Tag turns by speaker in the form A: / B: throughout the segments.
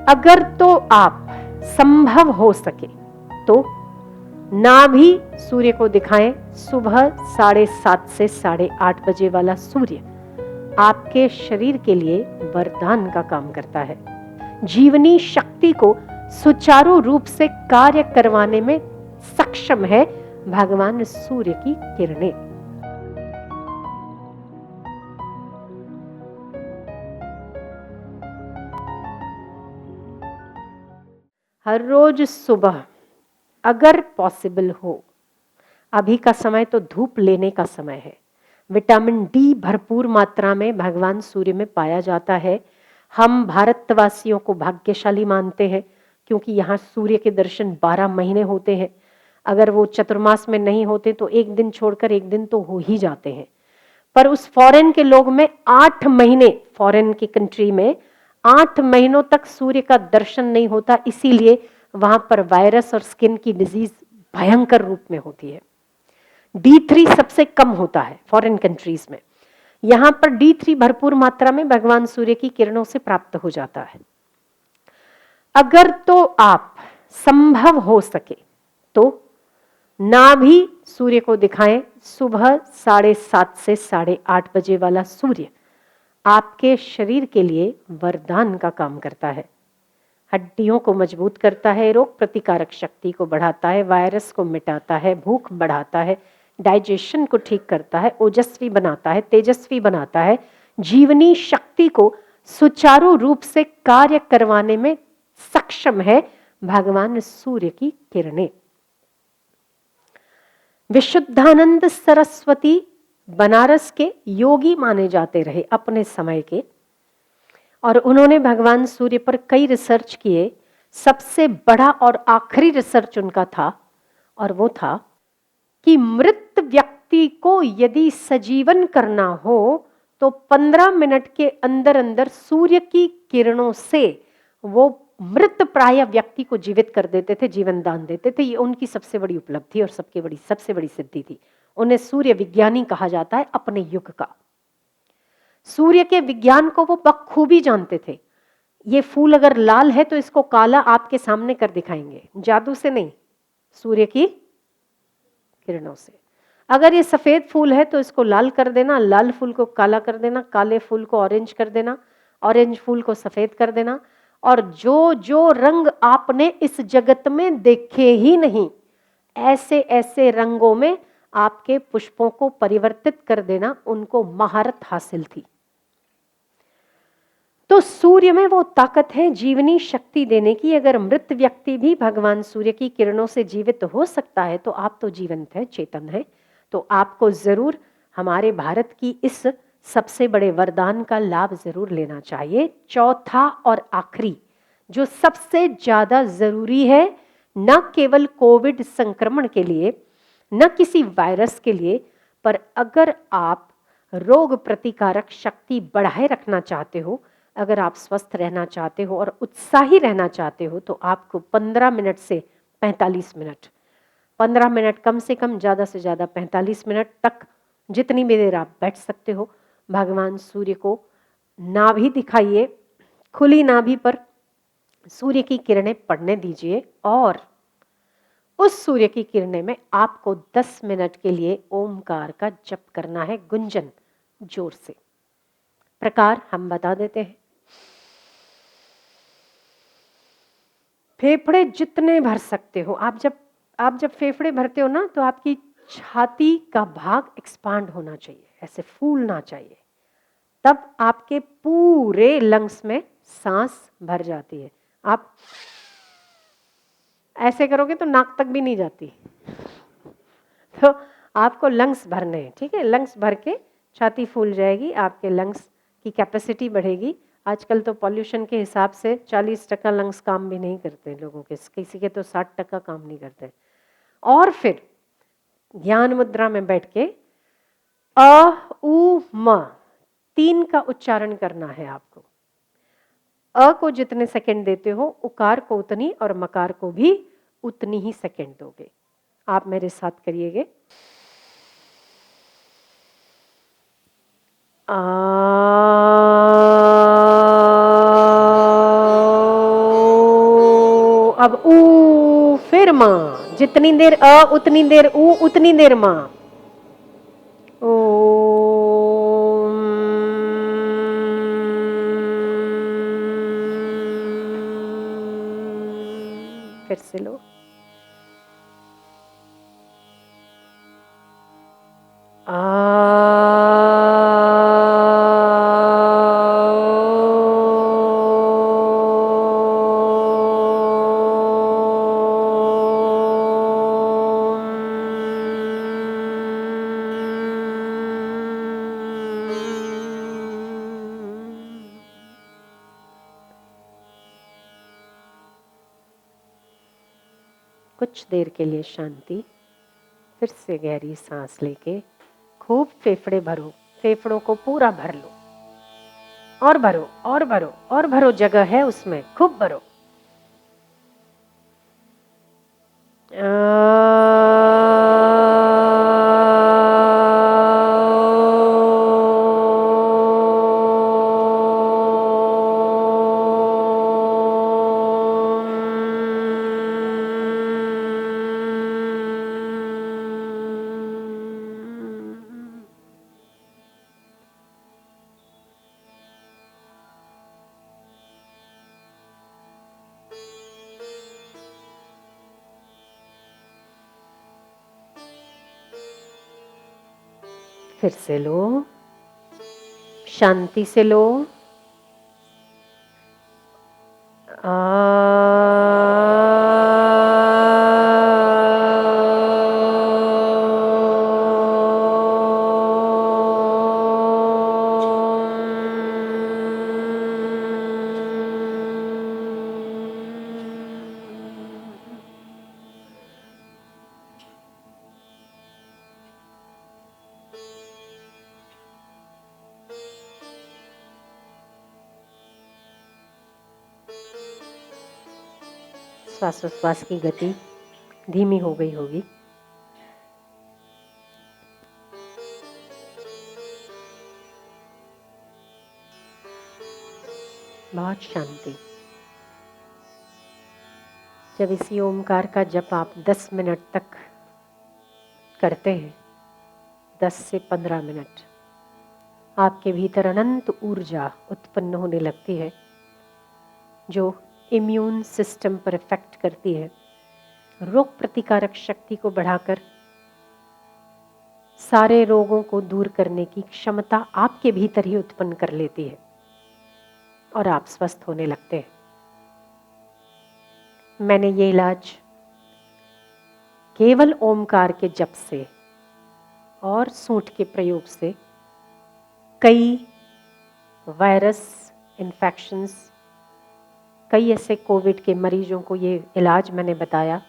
A: अगर तो आप संभव हो सके तो नाभि सूर्य को दिखाएं। सुबह 7:30 से 8:30 बजे वाला सूर्य आपके शरीर के लिए वरदान का काम करता है। जीवनी शक्ति को सुचारू रूप से कार्य करवाने में सक्षम है भगवान सूर्य की किरणें। हर रोज सुबह अगर पॉसिबल हो, अभी का समय तो धूप लेने का समय है। विटामिन डी भरपूर मात्रा में भगवान सूर्य में पाया जाता है। हम भारतवासियों को भाग्यशाली मानते हैं क्योंकि यहाँ सूर्य के दर्शन 12 महीने होते हैं। अगर वो चतुर्मास में नहीं होते तो एक दिन छोड़कर एक दिन तो हो ही जाते हैं। पर उस फॉरेन के लोग में 8 महीने, फॉरेन की कंट्री में 8 महीनों तक सूर्य का दर्शन नहीं होता, इसीलिए वहां पर वायरस और स्किन की डिजीज भयंकर रूप में होती है। D3 सबसे कम होता है फॉरेन कंट्रीज में। यहां पर D3 भरपूर मात्रा में भगवान सूर्य की किरणों से प्राप्त हो जाता है। अगर तो आप संभव हो सके तो नाभि सूर्य को दिखाएं। सुबह 7:30 से 8:30 बजे वाला सूर्य आपके शरीर के लिए वरदान का काम करता है। हड्डियों को मजबूत करता है, रोग प्रतिकारक शक्ति को बढ़ाता है, वायरस को मिटाता है, भूख बढ़ाता है, डाइजेशन को ठीक करता है, ओजस्वी बनाता है, तेजस्वी बनाता है। जीवनी शक्ति को सुचारू रूप से कार्य करवाने में सक्षम है भगवान सूर्य की किरणें। विशुद्धानंद सरस्वती बनारस के योगी माने जाते रहे अपने समय के, और उन्होंने भगवान सूर्य पर कई रिसर्च किए। सबसे बड़ा और आखिरी रिसर्च उनका था, और वो था कि मृत व्यक्ति को यदि सजीवन करना हो तो 15 मिनट के अंदर अंदर सूर्य की किरणों से वो मृत प्राय व्यक्ति को जीवित कर देते थे, जीवन दान देते थे। ये उनकी सबसे बड़ी उपलब्धि और सबसे बड़ी सिद्धि थी। उन्हें सूर्य विज्ञानी कहा जाता है अपने युग का। सूर्य के विज्ञान को वो बखूबी जानते थे। ये फूल अगर लाल है तो इसको काला आपके सामने कर दिखाएंगे, जादू से नहीं, सूर्य की किरणों से। अगर ये सफेद फूल है तो इसको लाल कर देना, लाल फूल को काला कर देना, काले फूल को ऑरेंज कर देना, ऑरेंज फूल को सफेद कर देना। और जो जो रंग आपने इस जगत में देखे ही नहीं, ऐसे ऐसे रंगों में आपके पुष्पों को परिवर्तित कर देना उनको महारत हासिल थी। तो सूर्य में वो ताकत है जीवनी शक्ति देने की। अगर मृत व्यक्ति भी भगवान सूर्य की किरणों से जीवित हो सकता है तो आप तो जीवंत है, चेतन है। तो आपको जरूर हमारे भारत की इस सबसे बड़े वरदान का लाभ जरूर लेना चाहिए। चौथा और आखिरी जो सबसे ज्यादा जरूरी है, न केवल कोविड संक्रमण के लिए, न किसी वायरस के लिए, पर अगर आप रोग प्रतिकारक शक्ति बढ़ाए रखना चाहते हो, अगर आप स्वस्थ रहना चाहते हो और उत्साही रहना चाहते हो, तो आपको 15 मिनट से 45 मिनट, 15 मिनट कम से कम, ज़्यादा से ज़्यादा 45 मिनट तक, जितनी भी देर आप बैठ सकते हो, भगवान सूर्य को नाभि दिखाइए। खुली नाभि पर सूर्य की किरणें पड़ने दीजिए और उस सूर्य की किरणें में आपको 10 मिनट के लिए ओमकार का जप करना है, गुंजन जोर से। प्रकार हम बता देते हैं। फेफड़े जितने भर सकते हो, आप जब फेफड़े भरते हो ना, तो आपकी छाती का भाग एक्सपांड होना चाहिए, ऐसे फूलना चाहिए, तब आपके पूरे लंग्स में सांस भर जाती है। आप ऐसे करोगे तो नाक तक भी नहीं जाती। तो आपको लंग्स भरने हैं, ठीक है। लंग्स भर के छाती फूल जाएगी, आपके लंग्स की कैपेसिटी बढ़ेगी। आजकल तो पॉल्यूशन के हिसाब से 40% लंग्स काम भी नहीं करते लोगों के, किसी के तो 60% काम नहीं करते। और फिर ध्यान मुद्रा में बैठ के अ उ म 3 का उच्चारण करना है आपको। अ को जितने सेकंड देते हो, उकार को उतनी और मकार को भी उतनी ही सेकंड दोगे। आप मेरे साथ करिएगे। आ अब ऊ, फिर माँ, जितनी देर अ उतनी देर ऊ, उतनी देर माँ। ओ, फिर से लो। कुछ देर के लिए शांति। फिर से गहरी सांस लेके खूब फेफड़े भरो, फेफड़ों को पूरा भर लो, और भरो और भरो और भरो, जगह है उसमें, खूब भरो। फिर से लो, शांति से लो। श्वासोच्छ्वास की गति धीमी हो गई होगी। बहुत शांति। जब इसी ओमकार का जप आप 10 मिनट तक करते हैं, 10 से 15 मिनट, आपके भीतर अनंत ऊर्जा उत्पन्न होने लगती है जो इम्यून सिस्टम पर इफेक्ट करती है, रोग प्रतिकारक शक्ति को बढ़ाकर सारे रोगों को दूर करने की क्षमता आपके भीतर ही उत्पन्न कर लेती है और आप स्वस्थ होने लगते हैं। मैंने ये इलाज केवल ओमकार के जप से और सूंठ के प्रयोग से कई वायरस इन्फेक्शंस, कई ऐसे कोविड के मरीजों को ये इलाज मैंने बताया,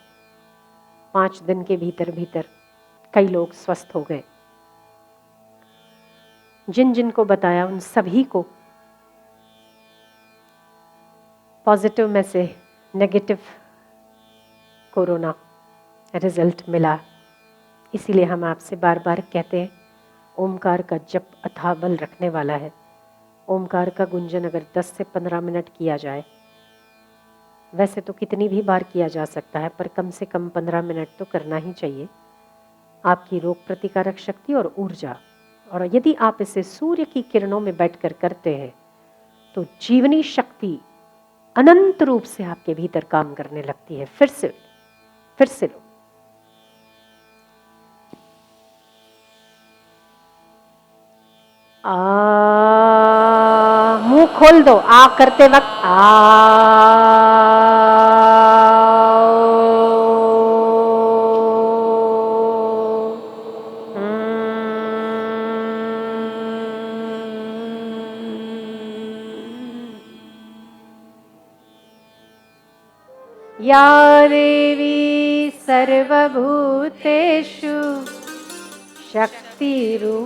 A: 5 दिन के भीतर भीतर कई लोग स्वस्थ हो गए। जिन जिन को बताया उन सभी को पॉजिटिव में से नेगेटिव कोरोना रिजल्ट मिला। इसीलिए हम आपसे बार बार कहते हैं, ओमकार का जप अथाह बल रखने वाला है। ओमकार का गुंजन अगर 10 से 15 मिनट किया जाए, वैसे तो कितनी भी बार किया जा सकता है, पर कम से कम 15 मिनट तो करना ही चाहिए। आपकी रोग प्रतिकारक शक्ति और ऊर्जा, और यदि आप इसे सूर्य की किरणों में बैठकर करते हैं तो जीवनी शक्ति अनंत रूप से आपके भीतर काम करने लगती है। फिर से लो। मुंह खोल दो आ करते वक्त। या देवी सर्वभूतेषु शक्तिरूपेण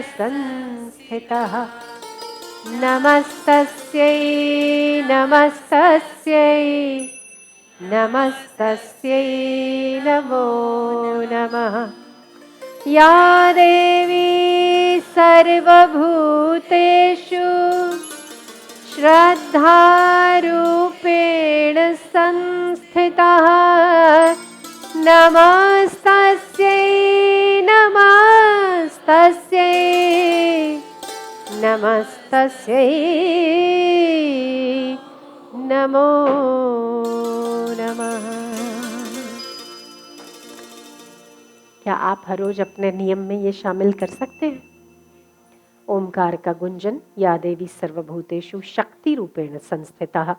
A: संस्थितः, नमस्तस्यै नमस्तस्यै नमस्तस्यै नमो नमः। या देवी सर्वभूतेषु श्रद्धारूपेण संस्थितः, नमस्तः नमस्तस्यै नमस्तस्यै नमस्तस्यै नमो नमः। क्या आप हर रोज अपने नियम में ये शामिल कर सकते हैं? ओमकार का गुंजन, या देवी सर्वभूतेषु शक्ति रूपेण संस्थितः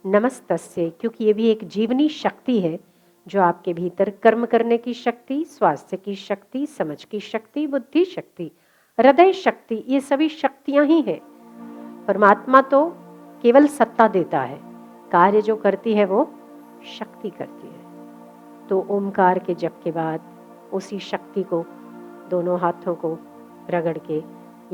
A: नमस्तस्यै, क्योंकि ये भी एक जीवनी शक्ति है जो आपके भीतर कर्म करने की शक्ति, स्वास्थ्य की शक्ति, समझ की शक्ति, बुद्धि शक्ति, हृदय शक्ति, ये सभी शक्तियां ही हैं। परमात्मा तो केवल सत्ता देता है, कार्य जो करती है वो शक्ति करती है। तो ओमकार के जप के बाद उसी शक्ति को दोनों हाथों को रगड़ के,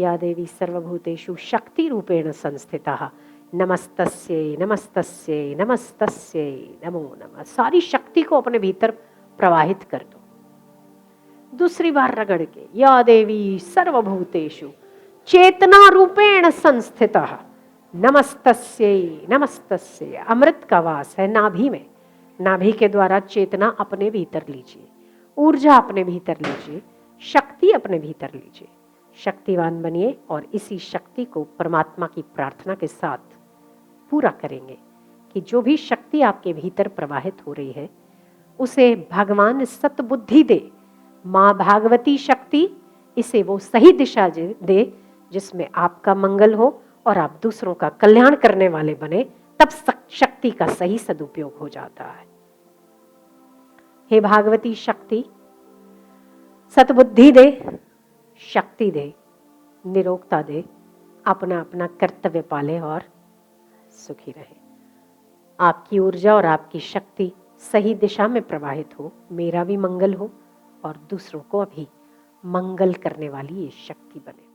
A: या देवी सर्वभूतेषु शक्ति रूपेण संस्थितः नमस्तस्यै नमस्तस्यै नमस्तस्यै नमो नमः, सारी शक्ति को अपने भीतर प्रवाहित कर दो। दूसरी बार रगड़ के, या देवी सर्वभूतेषु चेतना रूपेण संस्थितः नमस्तस्यै नमस्तस्यै। अमृत का वास है नाभि में, नाभि के द्वारा चेतना अपने भीतर लीजिए, ऊर्जा अपने भीतर लीजिए, शक्ति अपने भीतर लीजिए, शक्तिवान बनिए और इसी शक्ति को परमात्मा की प्रार्थना के साथ पूरा करेंगे कि जो भी शक्ति आपके भीतर प्रवाहित हो रही है उसे भगवान सतबुद्धि दे, माँ भागवती शक्ति, इसे वो सही दिशा दे जिसमें आपका मंगल हो और आप दूसरों का कल्याण करने वाले बने, तब शक्ति का सही सदुपयोग हो जाता है। हे भागवती शक्ति, सतबुद्धि दे, शक्ति दे, निरोगता दे, अपना अपना कर्तव्य पाले और सुखी रहे। आपकी ऊर्जा और आपकी शक्ति सही दिशा में प्रवाहित हो, मेरा भी मंगल हो और दूसरों को भी मंगल करने वाली ये शक्ति बने।